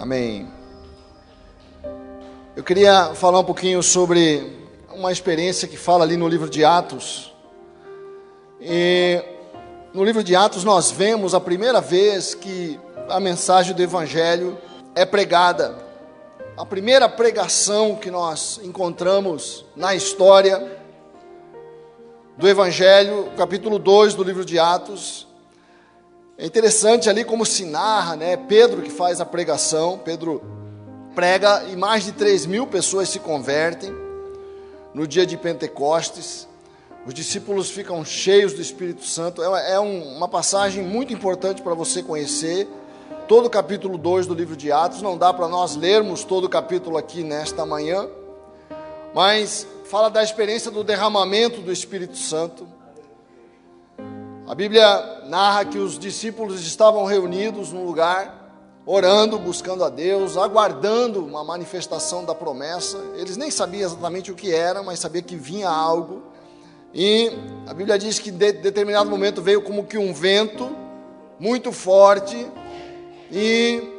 Amém. Eu queria falar um pouquinho sobre uma experiência que fala ali no livro de Atos. E no livro de Atos nós vemos a primeira vez que a mensagem do Evangelho é pregada. A primeira pregação que nós encontramos na história do Evangelho, capítulo 2 do livro de Atos. É interessante ali como se narra, né? Pedro que faz a pregação, Pedro prega e mais de 3.000 pessoas se convertem no dia de Pentecostes. Os discípulos ficam cheios do Espírito Santo. É uma passagem muito importante para você conhecer. Todo o capítulo 2 do livro de Atos, não dá para nós lermos todo o capítulo aqui nesta manhã, mas fala da experiência do derramamento do Espírito Santo. A Bíblia narra que os discípulos estavam reunidos num lugar, orando, buscando a Deus, aguardando uma manifestação da promessa. Eles nem sabiam exatamente o que era, mas sabiam que vinha algo. E a Bíblia diz que em determinado momento veio como que um vento muito forte, e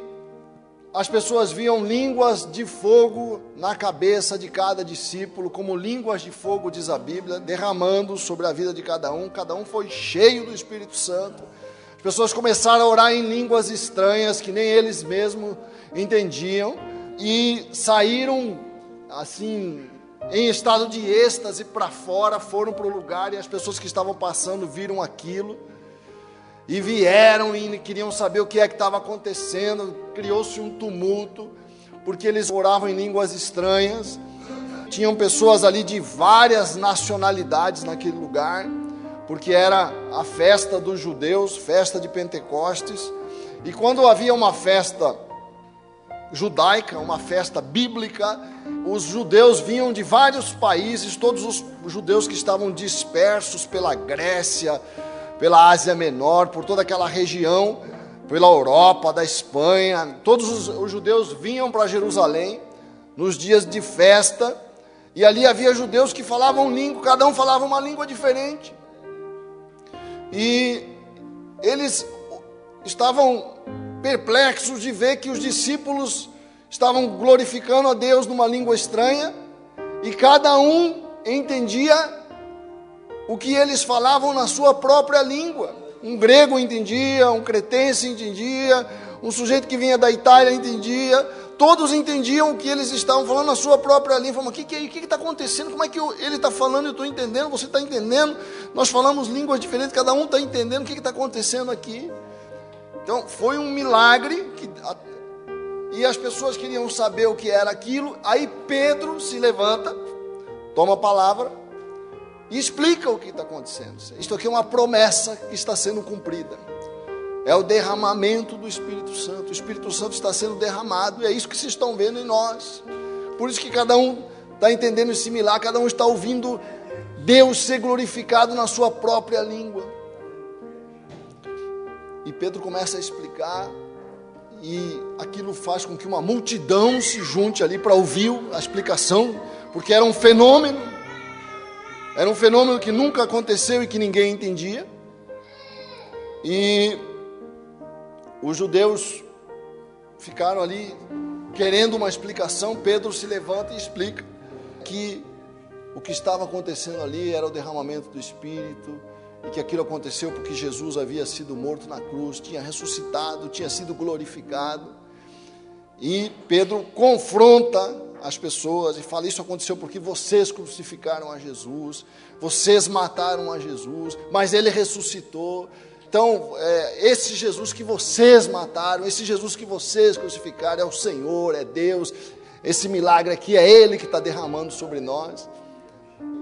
as pessoas viam línguas de fogo na cabeça de cada discípulo, como línguas de fogo, diz a Bíblia, derramando sobre a vida de cada um foi cheio do Espírito Santo. As pessoas começaram a orar em línguas estranhas, que nem eles mesmos entendiam, e saíram assim, em estado de êxtase para fora, foram para o lugar, e as pessoas que estavam passando viram aquilo, e vieram e queriam saber o que é que estava acontecendo. Criou-se um tumulto, porque eles oravam em línguas estranhas. Tinham pessoas ali de várias nacionalidades naquele lugar, porque era a festa dos judeus, festa de Pentecostes. E quando havia uma festa judaica, uma festa bíblica, os judeus vinham de vários países, todos os judeus que estavam dispersos pela Grécia, pela Ásia Menor, por toda aquela região, pela Europa, da Espanha, todos os judeus vinham para Jerusalém nos dias de festa, e ali havia judeus que falavam língua, cada um falava uma língua diferente, e eles estavam perplexos de ver que os discípulos estavam glorificando a Deus numa língua estranha, e cada um entendia o que eles falavam na sua própria língua. Um grego entendia, um cretense entendia, um sujeito que vinha da Itália entendia, todos entendiam o que eles estavam falando na sua própria língua. Falavam, o que está acontecendo? Como é que ele está falando? Eu estou entendendo, você está entendendo? Nós falamos línguas diferentes, cada um está entendendo o que está acontecendo aqui. Então foi um milagre, e as pessoas queriam saber o que era aquilo. Aí Pedro se levanta, toma a palavra e explica o que está acontecendo. Isto aqui é uma promessa que está sendo cumprida. É o derramamento do Espírito Santo. O Espírito Santo está sendo derramado, e é isso que vocês estão vendo em nós. Por isso que cada um está entendendo esse milagre, cada um está ouvindo Deus ser glorificado na sua própria língua. E Pedro começa a explicar, e aquilo faz com que uma multidão se junte ali para ouvir a explicação, porque era um fenômeno. Era um fenômeno que nunca aconteceu e que ninguém entendia. E os judeus ficaram ali querendo uma explicação. Pedro se levanta e explica que o que estava acontecendo ali era o derramamento do Espírito, e que aquilo aconteceu porque Jesus havia sido morto na cruz, tinha ressuscitado, tinha sido glorificado. E Pedro confronta as pessoas e fala, isso aconteceu porque vocês crucificaram a Jesus, vocês mataram a Jesus, mas ele ressuscitou. Então esse Jesus que vocês mataram, esse Jesus que vocês crucificaram é o Senhor, é Deus. Esse milagre aqui é Ele que está derramando sobre nós.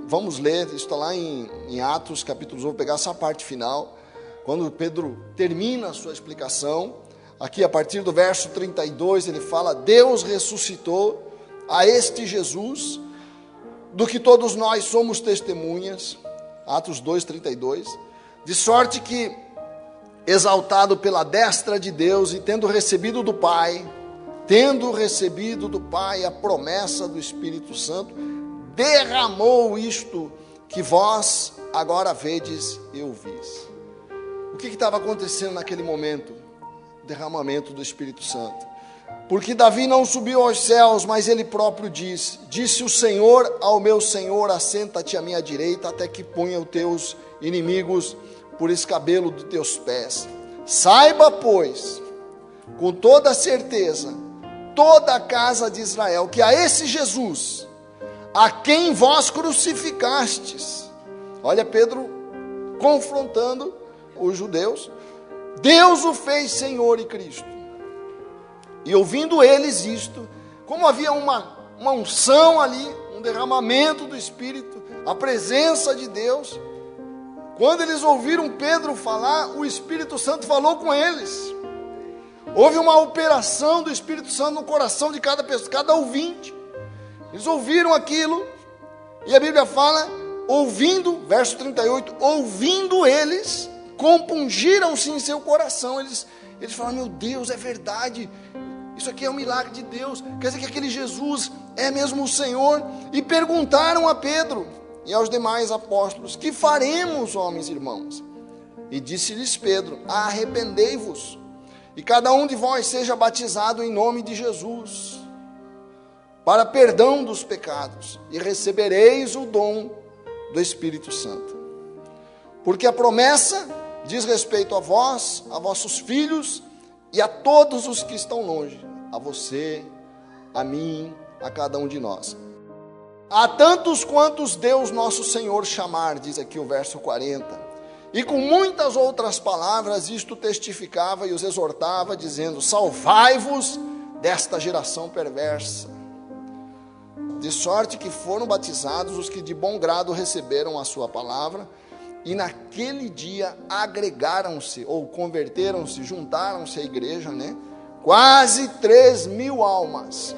Vamos ler, isso está lá em Atos capítulo 1, vou pegar essa parte final, quando Pedro termina a sua explicação. Aqui a partir do verso 32 ele fala, Deus ressuscitou a este Jesus, do que todos nós somos testemunhas, Atos 2:32, de sorte que, exaltado pela destra de Deus, e tendo recebido do Pai a promessa do Espírito Santo, derramou isto que vós agora vedes e ouvis. O que estava acontecendo naquele momento? Derramamento do Espírito Santo. Porque Davi não subiu aos céus, mas ele próprio disse o Senhor ao meu Senhor, assenta-te à minha direita, até que ponha os teus inimigos por escabelo dos teus pés. Saiba, pois, com toda certeza, toda a casa de Israel, que a esse Jesus, a quem vós crucificastes, olha Pedro confrontando os judeus, Deus o fez Senhor e Cristo. E ouvindo eles isto, como havia uma unção ali, um derramamento do Espírito, a presença de Deus, quando eles ouviram Pedro falar, o Espírito Santo falou com eles. Houve uma operação do Espírito Santo no coração de cada pessoa, cada ouvinte. Eles ouviram aquilo, e a Bíblia fala, ouvindo, verso 38, ouvindo eles, compungiram-se em seu coração. Eles falaram, meu Deus, é verdade, isso aqui é um milagre de Deus, quer dizer que aquele Jesus é mesmo o Senhor. E perguntaram a Pedro e aos demais apóstolos, que faremos, homens e irmãos? E disse-lhes Pedro, arrependei-vos, e cada um de vós seja batizado em nome de Jesus, para perdão dos pecados, e recebereis o dom do Espírito Santo. Porque a promessa diz respeito a vós, a vossos filhos, e a todos os que estão longe, a você, a mim, a cada um de nós. A tantos quantos Deus nosso Senhor chamar, diz aqui o verso 40. E com muitas outras palavras isto testificava e os exortava, dizendo, salvai-vos desta geração perversa. De sorte que foram batizados os que de bom grado receberam a sua palavra, e naquele dia agregaram-se, ou converteram-se, juntaram-se à igreja, quase 3.000 almas.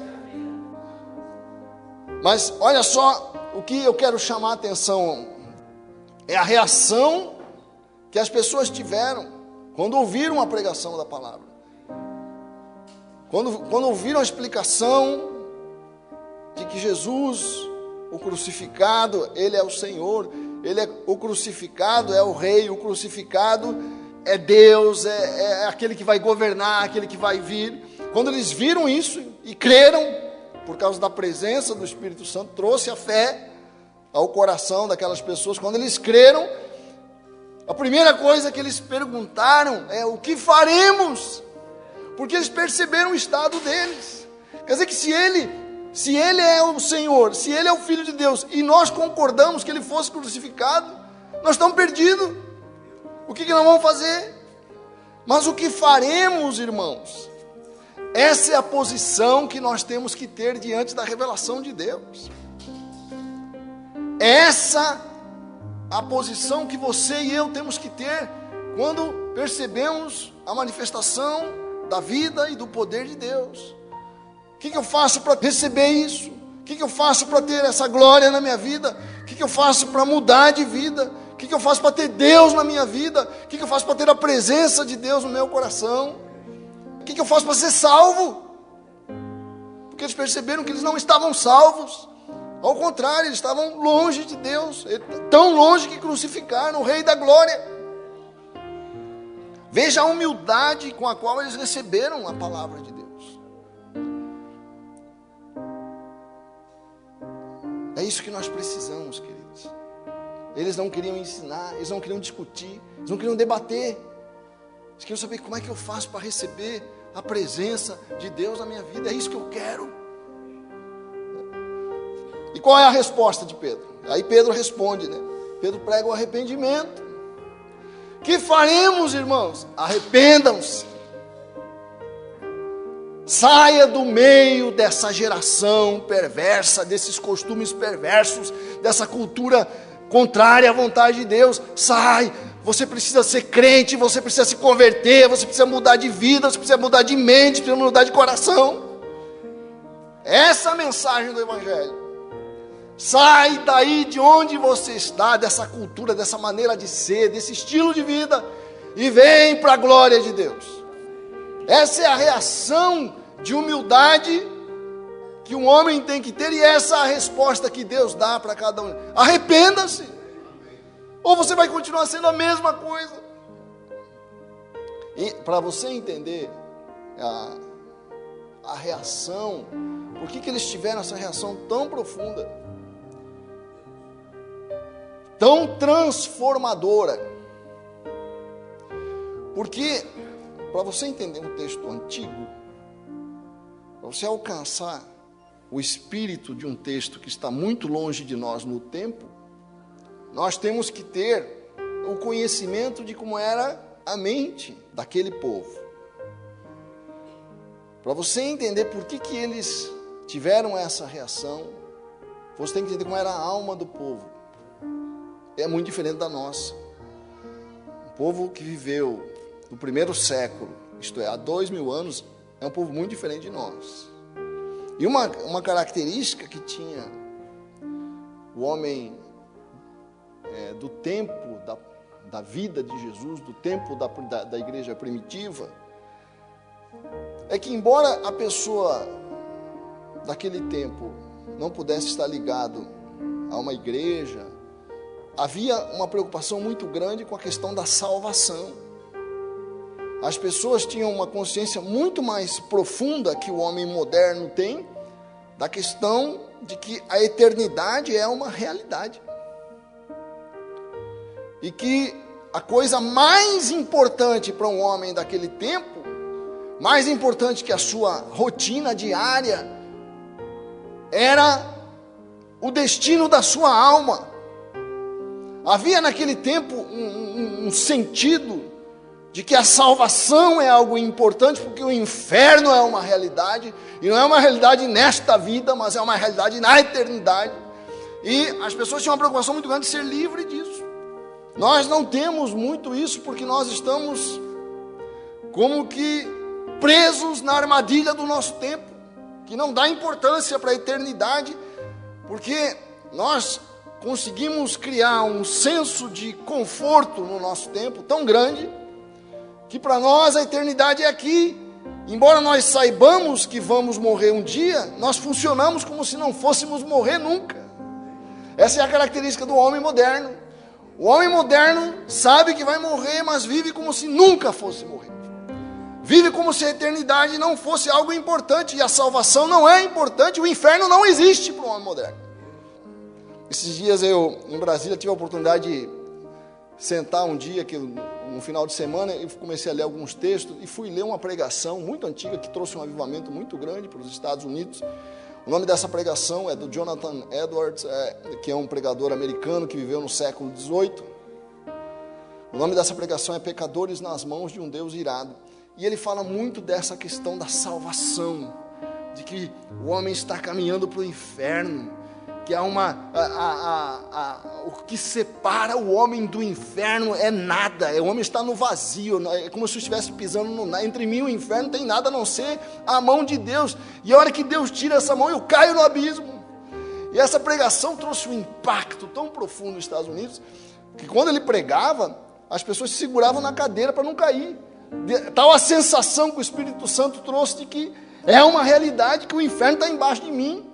Mas olha só, o que eu quero chamar a atenção é a reação que as pessoas tiveram quando ouviram a pregação da palavra. Quando ouviram a explicação de que Jesus, o crucificado, ele é o Senhor, o crucificado é o Rei, o crucificado é Deus, é aquele que vai governar, aquele que vai vir. Quando eles viram isso e creram, por causa da presença do Espírito Santo, trouxe a fé ao coração daquelas pessoas. Quando eles creram, a primeira coisa que eles perguntaram é, o que faremos? Porque eles perceberam o estado deles. Quer dizer que se ele é o Senhor, se ele é o Filho de Deus, e nós concordamos que ele fosse crucificado, nós estamos perdidos. O que nós vamos fazer? Mas o que faremos, irmãos? Essa é a posição que nós temos que ter diante da revelação de Deus. Essa a posição que você e eu temos que ter quando percebemos a manifestação da vida e do poder de Deus. O que eu faço para receber isso? O que eu faço para ter essa glória na minha vida? O que eu faço para mudar de vida? O que eu faço para ter Deus na minha vida? O que eu faço para ter a presença de Deus no meu coração? O que eu faço para ser salvo? Porque eles perceberam que eles não estavam salvos. Ao contrário, eles estavam longe de Deus, tão longe que crucificaram o Rei da Glória. Veja a humildade com a qual eles receberam a palavra de Deus. É isso que nós precisamos, queridos. Eles não queriam ensinar, eles não queriam discutir, eles não queriam debater. Eles queriam saber como é que eu faço para receber a presença de Deus na minha vida. É isso que eu quero. E qual é a resposta de Pedro? Aí Pedro responde, Pedro prega o arrependimento. Que faremos, irmãos? Arrependam-se. Saia do meio dessa geração perversa, desses costumes perversos, dessa cultura contrária à vontade de Deus. Sai, você precisa ser crente, você precisa se converter, você precisa mudar de vida, você precisa mudar de mente, precisa mudar de coração. Essa é a mensagem do Evangelho. Sai daí de onde você está, dessa cultura, dessa maneira de ser, desse estilo de vida, e vem para a glória de Deus. Essa é a reação de humildade que um homem tem que ter, e essa é a resposta que Deus dá para cada um. Arrependa-se, ou você vai continuar sendo a mesma coisa. E para você entender reação? Por que eles tiveram essa reação tão profunda? Tão transformadora? Porque, para você entender um texto antigo, para você alcançar o espírito de um texto que está muito longe de nós no tempo, nós temos que ter o conhecimento de como era a mente daquele povo. Para você entender por que eles tiveram essa reação, você tem que entender como era a alma do povo. É muito diferente da nossa. O povo que viveu no primeiro século, isto é, há 2000 anos, é um povo muito diferente de nós. E uma característica que tinha o homem do tempo da vida de Jesus, do tempo da igreja primitiva, é que embora a pessoa daquele tempo não pudesse estar ligado a uma igreja, havia uma preocupação muito grande com a questão da salvação. As pessoas tinham uma consciência muito mais profunda que o homem moderno tem, da questão de que a eternidade é uma realidade. E que a coisa mais importante para um homem daquele tempo, mais importante que a sua rotina diária, era o destino da sua alma. Havia naquele tempo um sentido de que a salvação é algo importante, porque o inferno é uma realidade, e não é uma realidade nesta vida, mas é uma realidade na eternidade. E as pessoas tinham uma preocupação muito grande de ser livre disso. Nós não temos muito isso, porque nós estamos como que presos na armadilha do nosso tempo, que não dá importância para a eternidade, porque nós conseguimos criar um senso de conforto no nosso tempo tão grande, que para nós a eternidade é aqui. Embora nós saibamos que vamos morrer um dia, nós funcionamos como se não fôssemos morrer nunca. Essa é a característica do homem moderno. O homem moderno sabe que vai morrer, mas vive como se nunca fosse morrer. Vive como se a eternidade não fosse algo importante, e a salvação não é importante, o inferno não existe para o homem moderno. Esses dias eu, em Brasília, tive a oportunidade de sentar um dia, no final de semana, eu comecei a ler alguns textos, e fui ler uma pregação muito antiga, que trouxe um avivamento muito grande para os Estados Unidos. O nome dessa pregação é do Jonathan Edwards, que é um pregador americano que viveu no século XVIII. O nome dessa pregação é Pecadores nas Mãos de um Deus Irado. E ele fala muito dessa questão da salvação, de que o homem está caminhando para o inferno, que há o que separa o homem do inferno é nada, o homem está no vazio, é como se eu estivesse pisando entre mim e o inferno, não tem nada a não ser a mão de Deus, e a hora que Deus tira essa mão, eu caio no abismo. E essa pregação trouxe um impacto tão profundo nos Estados Unidos, que quando ele pregava, as pessoas se seguravam na cadeira para não cair. Tal a sensação que o Espírito Santo trouxe de que é uma realidade, que o inferno está embaixo de mim.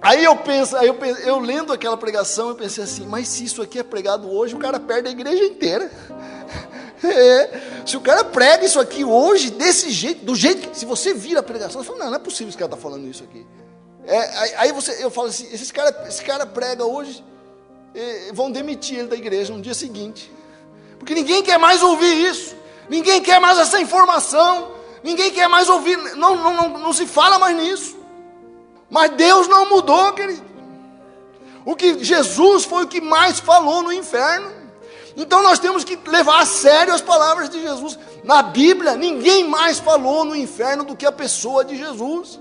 Aí eu lendo aquela pregação, eu pensei assim, mas se isso aqui é pregado hoje, o cara perde a igreja inteira. Se o cara prega isso aqui hoje, desse jeito, do jeito que, se você vira a pregação, você fala, não é possível esse cara está falando isso aqui. Eu falo assim, esse cara prega hoje, vão demitir ele da igreja no dia seguinte. Porque ninguém quer mais ouvir isso, ninguém quer mais essa informação, ninguém quer mais ouvir, não se fala mais nisso. Mas Deus não mudou, querido. O que Jesus foi o que mais falou no inferno. Então nós temos que levar a sério as palavras de Jesus. Na Bíblia, ninguém mais falou no inferno do que a pessoa de Jesus.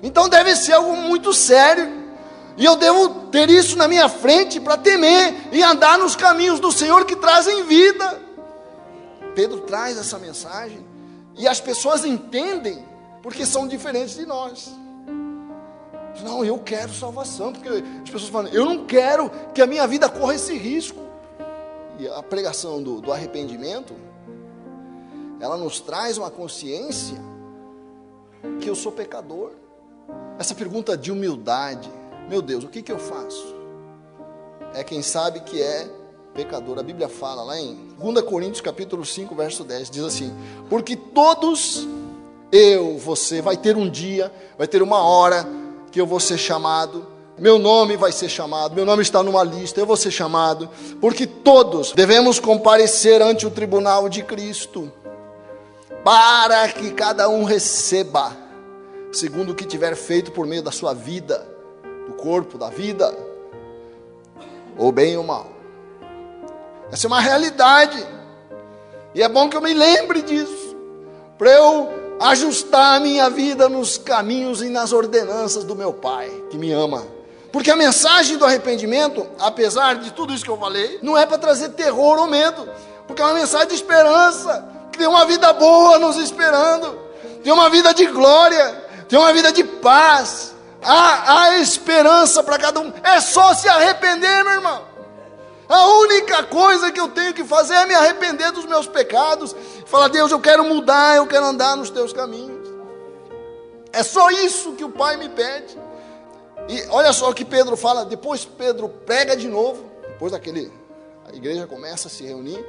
Então deve ser algo muito sério. E eu devo ter isso na minha frente para temer e andar nos caminhos do Senhor que trazem vida. Pedro traz essa mensagem e as pessoas entendem porque são diferentes de nós. Não, eu quero salvação, porque as pessoas falam, eu não quero que a minha vida corra esse risco. E a pregação do arrependimento, ela nos traz uma consciência que eu sou pecador. Essa pergunta de humildade, meu Deus, o que eu faço? É quem sabe que é pecador. A Bíblia fala lá em 2 Coríntios capítulo 5, verso 10, diz assim: porque todos, você, vai ter um dia, vai ter uma hora que eu vou ser chamado, meu nome vai ser chamado, meu nome está numa lista, eu vou ser chamado, porque todos devemos comparecer ante o tribunal de Cristo, para que cada um receba, segundo o que tiver feito por meio da sua vida, do corpo, da vida, ou bem ou mal. Essa é uma realidade, e é bom que eu me lembre disso, para eu ajustar a minha vida nos caminhos e nas ordenanças do meu Pai, que me ama. Porque a mensagem do arrependimento, apesar de tudo isso que eu falei, não é para trazer terror ou medo, porque é uma mensagem de esperança, que tem uma vida boa nos esperando, tem uma vida de glória, tem uma vida de paz, há esperança para cada um. É só se arrepender, meu irmão. A única coisa que eu tenho que fazer é me arrepender dos meus pecados, falar: Deus, eu quero mudar, eu quero andar nos teus caminhos. É só isso que o Pai me pede. E olha só o que Pedro fala, depois Pedro prega de novo, depois a igreja começa a se reunir,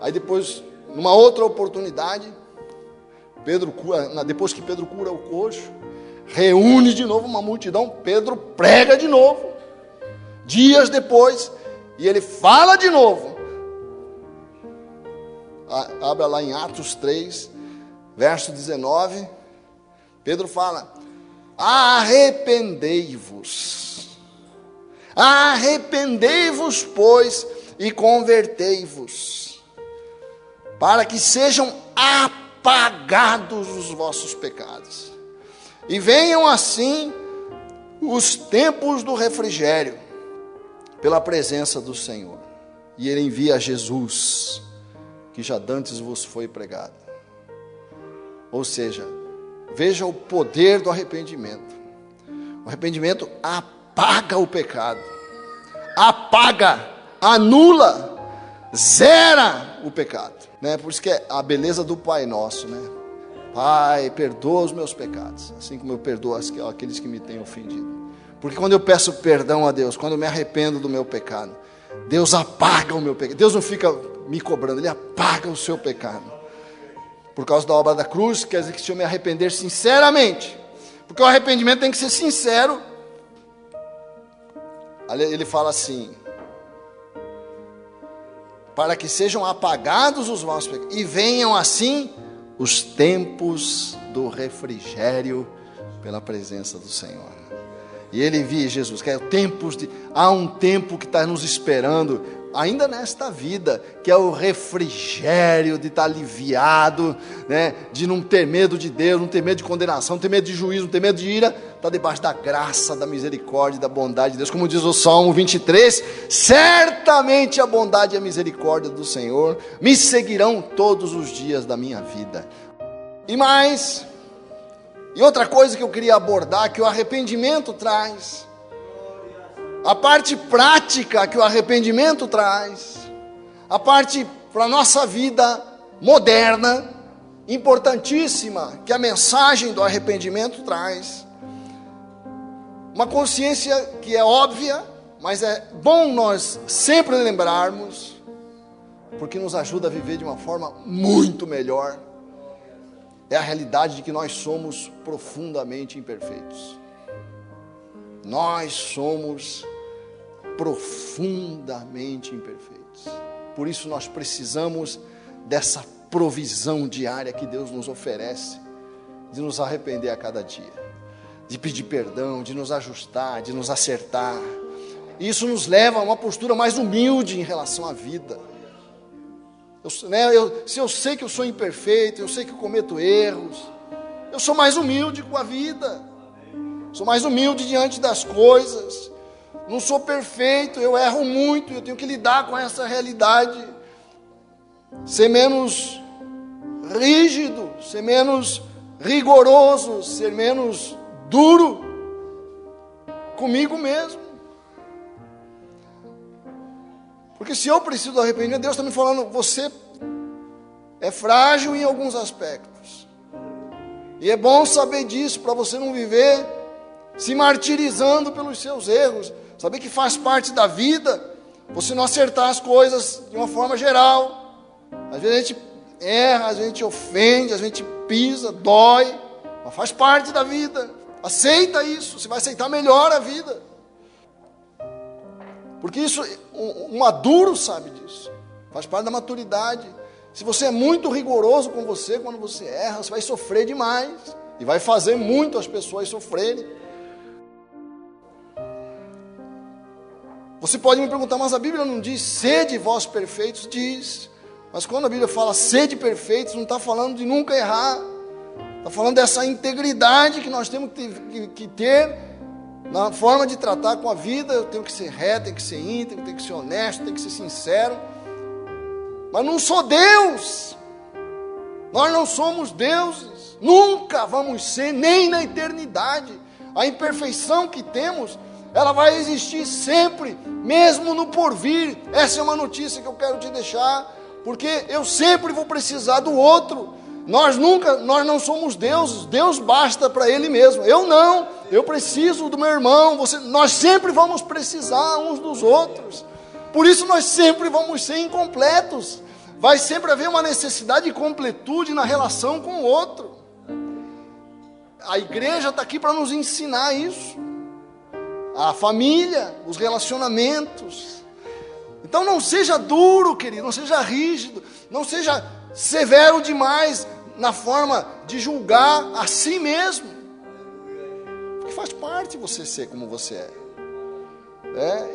aí depois, numa outra oportunidade, depois que Pedro cura o coxo, reúne de novo uma multidão, Pedro prega de novo, dias depois, e ele fala de novo. Abra lá em Atos 3, verso 19, Pedro fala: arrependei-vos, pois, e convertei-vos, para que sejam apagados os vossos pecados, e venham assim os tempos do refrigério, pela presença do Senhor. E ele envia Jesus, que já dantes vos foi pregado. Ou seja, veja o poder do arrependimento. O arrependimento apaga o pecado, apaga, anula, zera o pecado, né? Por isso que é a beleza do Pai Nosso, né? Pai, perdoa os meus pecados, assim como eu perdoo aqueles que me têm ofendido. Porque quando eu peço perdão a Deus, quando eu me arrependo do meu pecado, Deus apaga o meu pecado. Deus não fica me cobrando, Ele apaga o seu pecado. Por causa da obra da cruz, quer dizer que se eu me arrepender sinceramente, porque o arrependimento tem que ser sincero. Ele fala assim: para que sejam apagados os vossos pecados, e venham assim os tempos do refrigério, pela presença do Senhor. E ele envia Jesus, que é há um tempo que está nos esperando, ainda nesta vida, que é o refrigério de estar aliviado, né? De não ter medo de Deus, não ter medo de condenação, não ter medo de juízo, não ter medo de ira, está debaixo da graça, da misericórdia e da bondade de Deus. Como diz o Salmo 23, certamente a bondade e a misericórdia do Senhor me seguirão todos os dias da minha vida. E outra coisa que eu queria abordar, que o arrependimento traz, a parte prática que o arrependimento traz, a parte para a nossa vida moderna, importantíssima, que a mensagem do arrependimento traz, uma consciência que é óbvia, mas é bom nós sempre lembrarmos, porque nos ajuda a viver de uma forma muito melhor. É a realidade de que nós somos profundamente imperfeitos. Nós somos profundamente imperfeitos. Por isso nós precisamos dessa provisão diária que Deus nos oferece, de nos arrepender a cada dia, de pedir perdão, de nos ajustar, de nos acertar. Isso nos leva a uma postura mais humilde em relação à vida. Se eu sei que eu sou imperfeito, eu sei que eu cometo erros, eu sou mais humilde com a vida, sou mais humilde diante das coisas. Não sou perfeito, eu erro muito, eu tenho que lidar com essa realidade, ser menos rígido, ser menos rigoroso, ser menos duro comigo mesmo. Porque se eu preciso do arrependimento, Deus está me falando: você é frágil em alguns aspectos. E é bom saber disso, para você não viver se martirizando pelos seus erros. Saber que faz parte da vida, você não acertar as coisas de uma forma geral. Às vezes a gente erra, às vezes a gente ofende, às vezes a gente pisa, dói, mas faz parte da vida. Aceita isso, você vai aceitar melhor a vida. Porque isso, um maduro sabe disso, faz parte da maturidade. Se você é muito rigoroso com você, quando você erra, você vai sofrer demais, e vai fazer muito as pessoas sofrerem. Você pode me perguntar, mas a Bíblia não diz, sede vós perfeitos? Diz, mas quando a Bíblia fala sede perfeitos, não está falando de nunca errar, está falando dessa integridade que nós temos que ter na forma de tratar com a vida. Eu tenho que ser reto, tenho que ser íntegro, tenho que ser honesto, tenho que ser sincero. Mas não sou Deus, nós não somos deuses, nunca vamos ser, nem na eternidade. A imperfeição que temos, ela vai existir sempre, mesmo no porvir. Essa é uma notícia que eu quero te deixar, porque eu sempre vou precisar do outro. Nós não somos deuses, Deus basta para Ele mesmo. Eu não, eu preciso do meu irmão, nós sempre vamos precisar uns dos outros. Por isso nós sempre vamos ser incompletos. Vai sempre haver uma necessidade de completude na relação com o outro. A igreja está aqui para nos ensinar isso. A família, os relacionamentos. Então não seja duro, querido, não seja rígido, não seja severo demais na forma de julgar a si mesmo. Porque faz parte você ser como você é.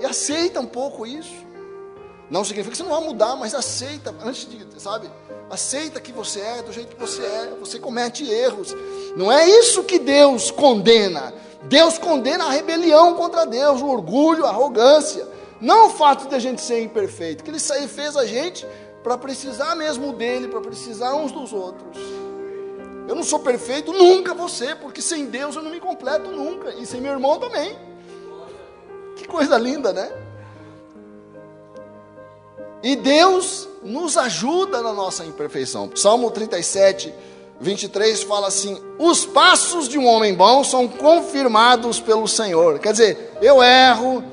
E aceita um pouco isso. Não significa que você não vai mudar, mas aceita, antes de, aceita que você é do jeito que você é. Você comete erros. Não é isso que Deus condena. Deus condena a rebelião contra Deus, o orgulho, a arrogância. Não o fato de a gente ser imperfeito, que Ele fez a gente para precisar mesmo dEle, para precisar uns dos outros. Eu não sou perfeito, nunca vou ser, porque sem Deus eu não me completo nunca, e sem meu irmão também. Que coisa linda, né? E Deus nos ajuda na nossa imperfeição. Salmo 37, 23 fala assim: os passos de um homem bom são confirmados pelo Senhor. Quer dizer, eu erro,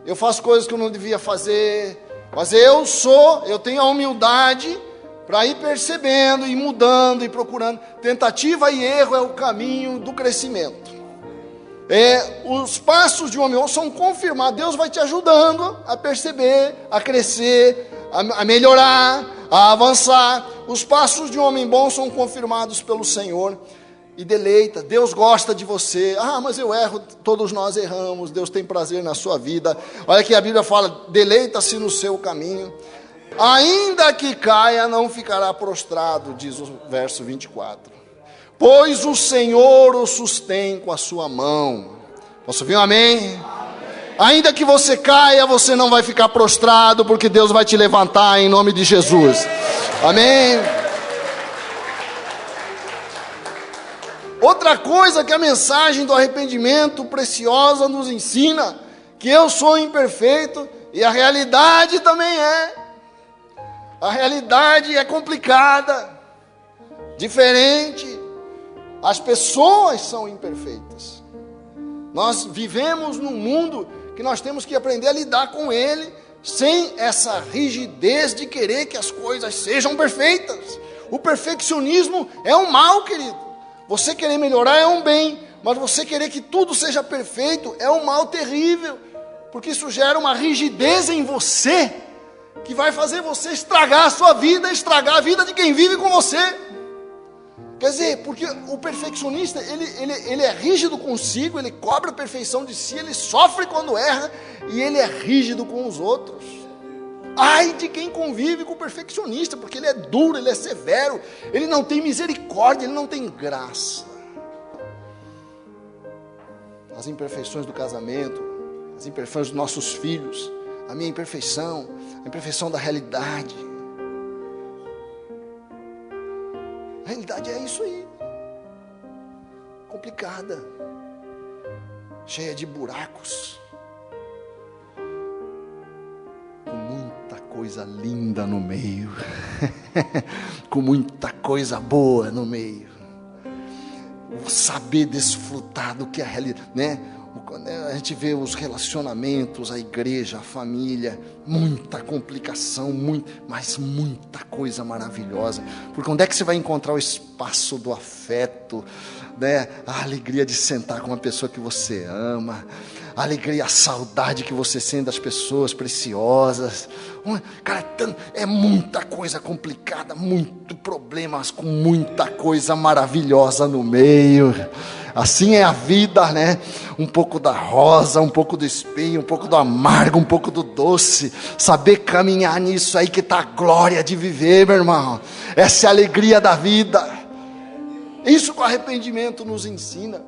eu faço coisas que eu não devia fazer, mas eu tenho a humildade para ir percebendo, e mudando, e procurando. Tentativa e erro é o caminho do crescimento. Os passos de um homem bom são confirmados. Deus vai te ajudando a perceber, a crescer, a melhorar, a avançar. Os passos de um homem bom são confirmados pelo Senhor. E deleita, Deus gosta de você. Mas eu erro, todos nós erramos. Deus tem prazer na sua vida. Olha que a Bíblia fala: deleita-se no seu caminho. Ainda que caia, não ficará prostrado, diz o verso 24. Pois o Senhor o sustém com a sua mão. Posso ouvir um amém? Amém? Ainda que você caia, você não vai ficar prostrado, porque Deus vai te levantar em nome de Jesus. Amém? Outra coisa que a mensagem do arrependimento preciosa nos ensina, que eu sou imperfeito, e a realidade também é. A realidade é complicada, diferente. As pessoas são imperfeitas. Nós vivemos num mundo que nós temos que aprender a lidar com ele, sem essa rigidez de querer que as coisas sejam perfeitas. O perfeccionismo é um mal, querido. Você querer melhorar é um bem, mas você querer que tudo seja perfeito é um mal terrível, porque isso gera uma rigidez em você, que vai fazer você estragar a sua vida, estragar a vida de quem vive com você. Quer dizer, porque o perfeccionista, ele é rígido consigo, ele cobra a perfeição de si, ele sofre quando erra, e ele é rígido com os outros. Ai de quem convive com o perfeccionista, porque ele é duro, ele é severo, ele não tem misericórdia, ele não tem graça. As imperfeições do casamento, as imperfeições dos nossos filhos, a minha imperfeição, a imperfeição da realidade. A realidade é isso aí, complicada, cheia de buracos, com muita coisa linda no meio, com muita coisa boa no meio. Saber desfrutar do que é a realidade, né? A gente vê os relacionamentos, a igreja, a família, muita complicação, mas muita coisa maravilhosa. Porque onde é que você vai encontrar o espaço do afeto, né? A alegria de sentar com uma pessoa que você ama, a alegria, a saudade que você sente das pessoas preciosas. Cara, é muita coisa complicada, muito problemas com muita coisa maravilhosa no meio. Assim é a vida, né? Um pouco da rosa, um pouco do espinho, um pouco do amargo, um pouco do doce. Saber caminhar nisso aí que está a glória de viver, meu irmão. Essa é a alegria da vida. Isso que o arrependimento nos ensina.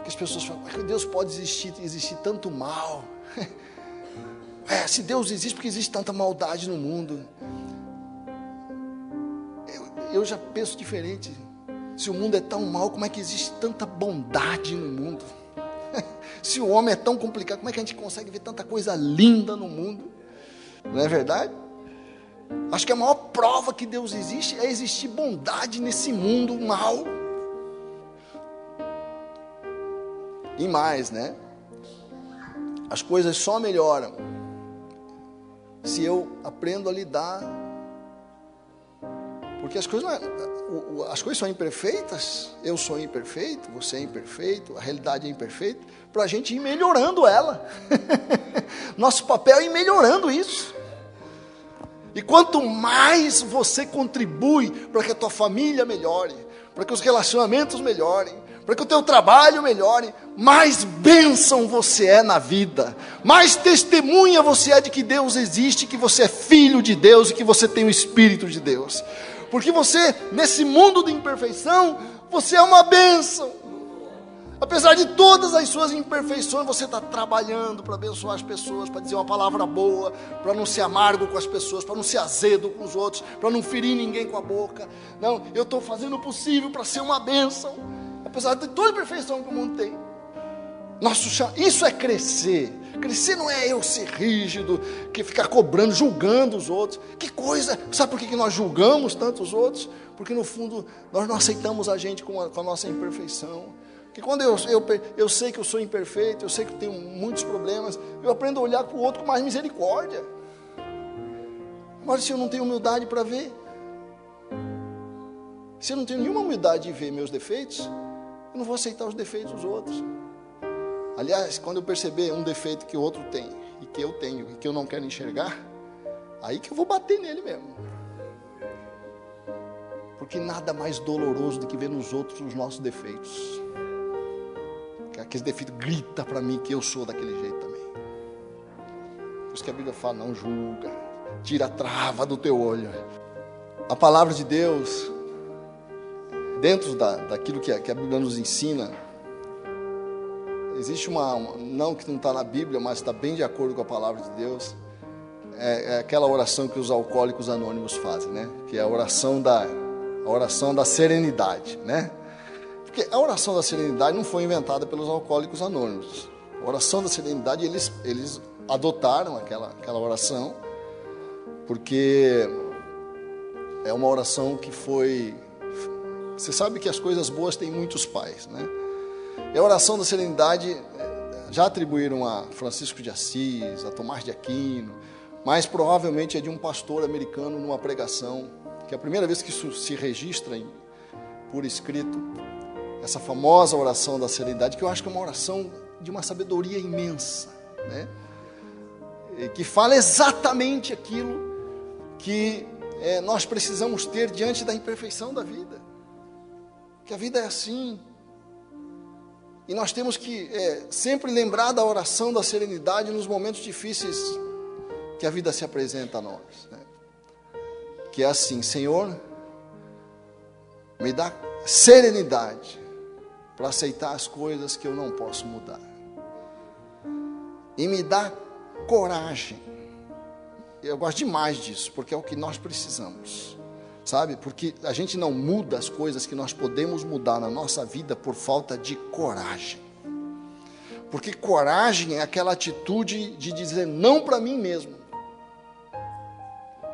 Que as pessoas falam, mas Deus pode existir tanto mal. Se Deus existe, porque existe tanta maldade no mundo. Eu já penso diferente. Se o mundo é tão mau, como é que existe tanta bondade no mundo? Se o homem é tão complicado, como é que a gente consegue ver tanta coisa linda no mundo? Não é verdade? Acho que a maior prova que Deus existe é existir bondade nesse mundo mau. E mais, né? As coisas só melhoram se eu aprendo a lidar. Porque as coisas são imperfeitas, eu sou imperfeito, você é imperfeito, a realidade é imperfeita, para a gente ir melhorando ela. Nosso papel é ir melhorando isso. E quanto mais você contribui para que a tua família melhore, para que os relacionamentos melhorem, para que o teu trabalho melhore, mais bênção você é na vida, mais testemunha você é de que Deus existe, que você é filho de Deus e que você tem o Espírito de Deus. Porque você, nesse mundo de imperfeição, você é uma bênção. Apesar de todas as suas imperfeições, você está trabalhando para abençoar as pessoas, para dizer uma palavra boa, para não ser amargo com as pessoas, para não ser azedo com os outros, para não ferir ninguém com a boca. Não, eu estou fazendo o possível para ser uma bênção, apesar de toda a imperfeição que o mundo tem. Isso é crescer. Crescer não é eu ser rígido, que ficar cobrando, julgando os outros. Que coisa! Sabe por que nós julgamos tanto os outros? Porque no fundo nós não aceitamos a gente com a nossa imperfeição. Porque quando eu sei que eu sou imperfeito, eu sei que eu tenho muitos problemas, eu aprendo a olhar para o outro com mais misericórdia. Agora, se eu não tenho humildade para ver, se eu não tenho nenhuma humildade de ver meus defeitos, eu não vou aceitar os defeitos dos outros. Aliás, quando eu perceber um defeito que o outro tem, e que eu tenho, e que eu não quero enxergar, aí que eu vou bater nele mesmo. Porque nada mais doloroso do que ver nos outros os nossos defeitos. Porque aquele defeito grita para mim que eu sou daquele jeito também. Por isso que a Bíblia fala, não julga, tira a trava do teu olho. A palavra de Deus, dentro daquilo que a Bíblia nos ensina, existe não que não está na Bíblia, mas está bem de acordo com a palavra de Deus. É aquela oração que os alcoólicos anônimos fazem, né? Que é a oração da serenidade, né? Porque a oração da serenidade não foi inventada pelos alcoólicos anônimos. A oração da serenidade, eles adotaram aquela oração, porque é uma oração que foi... Você sabe que as coisas boas têm muitos pais, né? E a oração da serenidade já atribuíram a Francisco de Assis, a Tomás de Aquino, mas provavelmente é de um pastor americano numa pregação, que é a primeira vez que isso se registra por escrito, essa famosa oração da serenidade, que eu acho que é uma oração de uma sabedoria imensa, né? E que fala exatamente aquilo que nós precisamos ter diante da imperfeição da vida, que a vida é assim. E nós temos que sempre lembrar da oração da serenidade nos momentos difíceis que a vida se apresenta a nós, né? Que é assim, Senhor, me dá serenidade para aceitar as coisas que eu não posso mudar. E me dá coragem. Eu gosto demais disso, porque é o que nós precisamos. Sabe? Porque a gente não muda as coisas que nós podemos mudar na nossa vida por falta de coragem. Porque coragem é aquela atitude de dizer não para mim mesmo.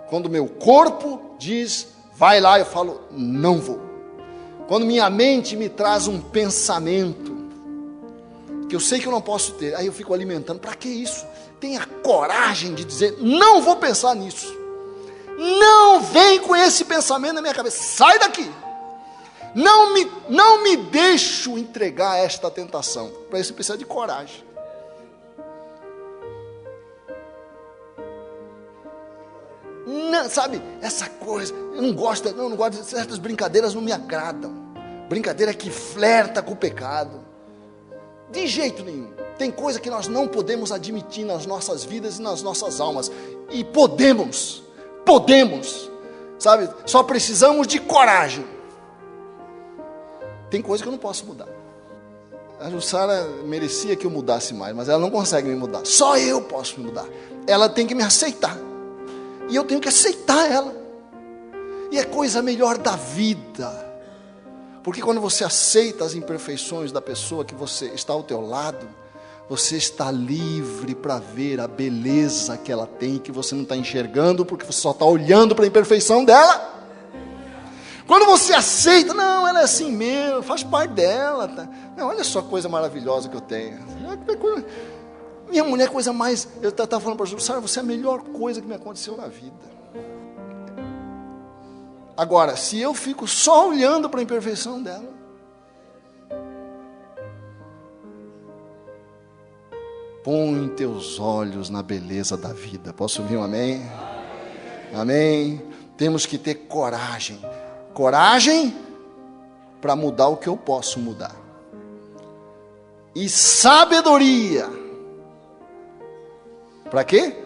Quando meu corpo diz, vai lá, eu falo, não vou. Quando minha mente me traz um pensamento que eu sei que eu não posso ter. Aí eu fico alimentando. Para que isso? Tenha coragem de dizer: não vou pensar nisso. Não vem com esse pensamento na minha cabeça. Sai daqui. Não me deixo entregar a esta tentação. Para isso precisa de coragem. Não, sabe, essa coisa, eu não gosto de certas brincadeiras, não me agradam. Brincadeira que flerta com o pecado. De jeito nenhum. Tem coisa que nós não podemos admitir nas nossas vidas e nas nossas almas. E podemos, sabe, só precisamos de coragem. Tem coisa que eu não posso mudar. A Jussara merecia que eu mudasse mais, mas ela não consegue me mudar. Só eu posso me mudar. Ela tem que me aceitar. E eu tenho que aceitar ela. E é coisa melhor da vida. Porque quando você aceita as imperfeições da pessoa que você está ao teu lado, você está livre para ver a beleza que ela tem, que você não está enxergando, porque você só está olhando para a imperfeição dela. Quando você aceita, não, ela é assim mesmo, faz parte dela. Tá? Não, olha só a coisa maravilhosa que eu tenho. Minha mulher, coisa mais... Eu estava falando para a Jussara, você é a melhor coisa que me aconteceu na vida. Agora, se eu fico só olhando para a imperfeição dela, põe teus olhos na beleza da vida. Posso ouvir um amém? Amém. Temos que ter coragem. Coragem para mudar o que eu posso mudar. E sabedoria. Para quê?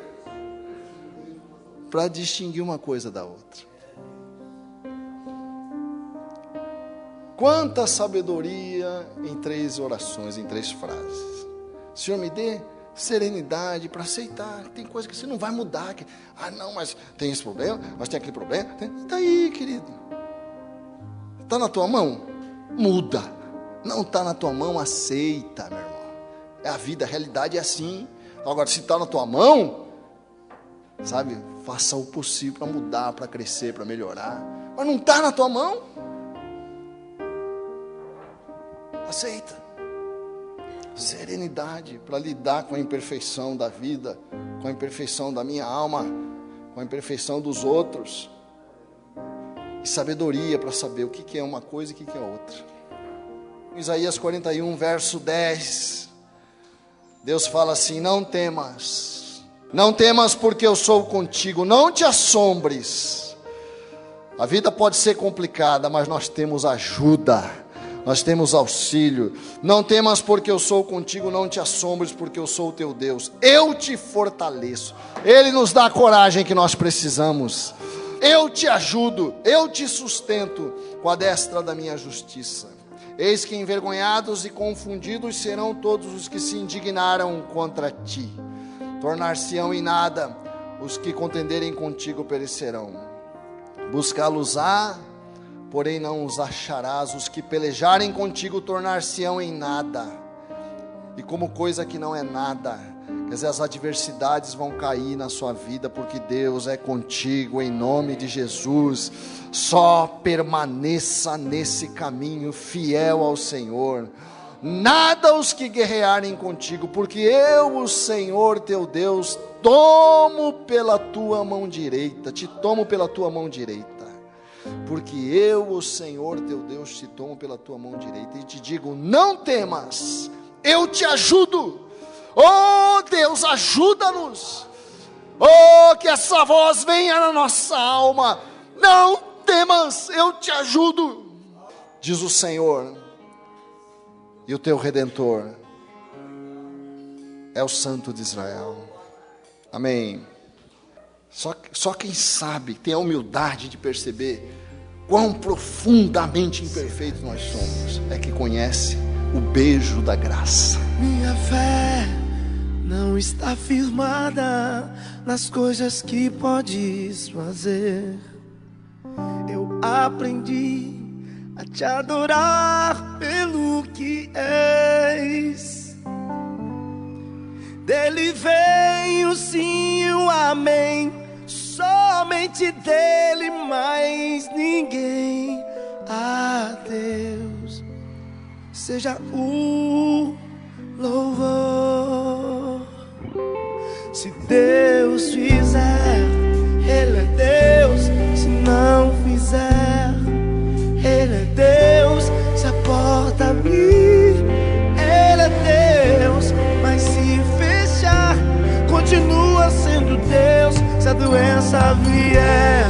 Para distinguir uma coisa da outra. Quanta sabedoria em 3 orações, em 3 frases. Senhor, me dê serenidade para aceitar. Tem coisa que você não vai mudar. Não, mas tem esse problema, mas tem aquele problema. Está aí, querido. Está na tua mão? Muda. Não está na tua mão? Aceita, meu irmão. É a vida, a realidade é assim. Agora, se está na tua mão, sabe, faça o possível para mudar, para crescer, para melhorar. Mas não está na tua mão? Aceita. Serenidade para lidar com a imperfeição da vida, com a imperfeição da minha alma, com a imperfeição dos outros. E sabedoria para saber o que é uma coisa e o que é outra. Isaías 41, verso 10. Deus fala assim: não temas porque eu sou contigo, não te assombres. A vida pode ser complicada, mas nós temos ajuda, nós temos auxílio. Não temas porque eu sou contigo, não te assombres porque eu sou o teu Deus. Eu te fortaleço. Ele nos dá a coragem que nós precisamos. Eu te ajudo, eu te sustento com a destra da minha justiça. Eis que envergonhados e confundidos serão todos os que se indignaram contra ti. Tornar-se-ão em nada os que contenderem contigo perecerão. Buscá-los-á, porém não os acharás. Os que pelejarem contigo tornar-se-ão em nada. E como coisa que não é nada. Quer dizer, as adversidades vão cair na sua vida, porque Deus é contigo, em nome de Jesus. Só permaneça nesse caminho, fiel ao Senhor. Nada os que guerrearem contigo, porque eu, o Senhor teu Deus, tomo pela tua mão direita, te tomo pela tua mão direita. Porque eu, o Senhor teu Deus, te tomo pela tua mão direita e te digo: não temas, eu te ajudo. Oh Deus, ajuda-nos. Oh, que essa voz venha na nossa alma. Não temas, eu te ajudo, diz o Senhor. E o teu Redentor é o Santo de Israel. Amém. Só quem sabe, tem a humildade de perceber quão profundamente imperfeitos nós somos, é que conhece o beijo da graça. Minha fé não está firmada nas coisas que podes fazer. Eu aprendi a te adorar pelo que és. Dele vem o sim e o amém, somente dele, mais ninguém. A Deus seja o louvor. Se Deus fizer, Ele é Deus. Se não fizer, Ele é Deus. Se a porta abrir, Ele é Deus. Mas se fechar, continua sendo Deus. Se a doença vier,